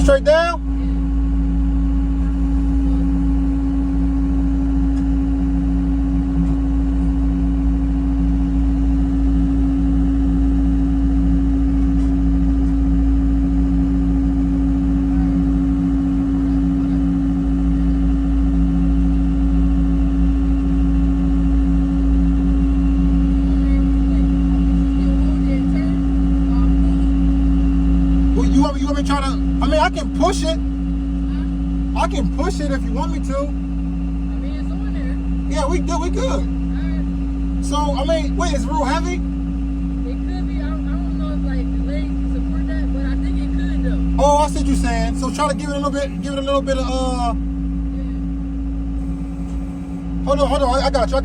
straight down? You want me to try to, I mean, I can push it. I can push it if you want me to. I mean, it's on there. Yeah, we good. Alright. So, I mean, wait, it's real heavy? It could be. I don't know if like the legs can support that, but I think it could though. Oh, I see what you're saying. So try to give it a little bit of Yeah. hold on, I got you.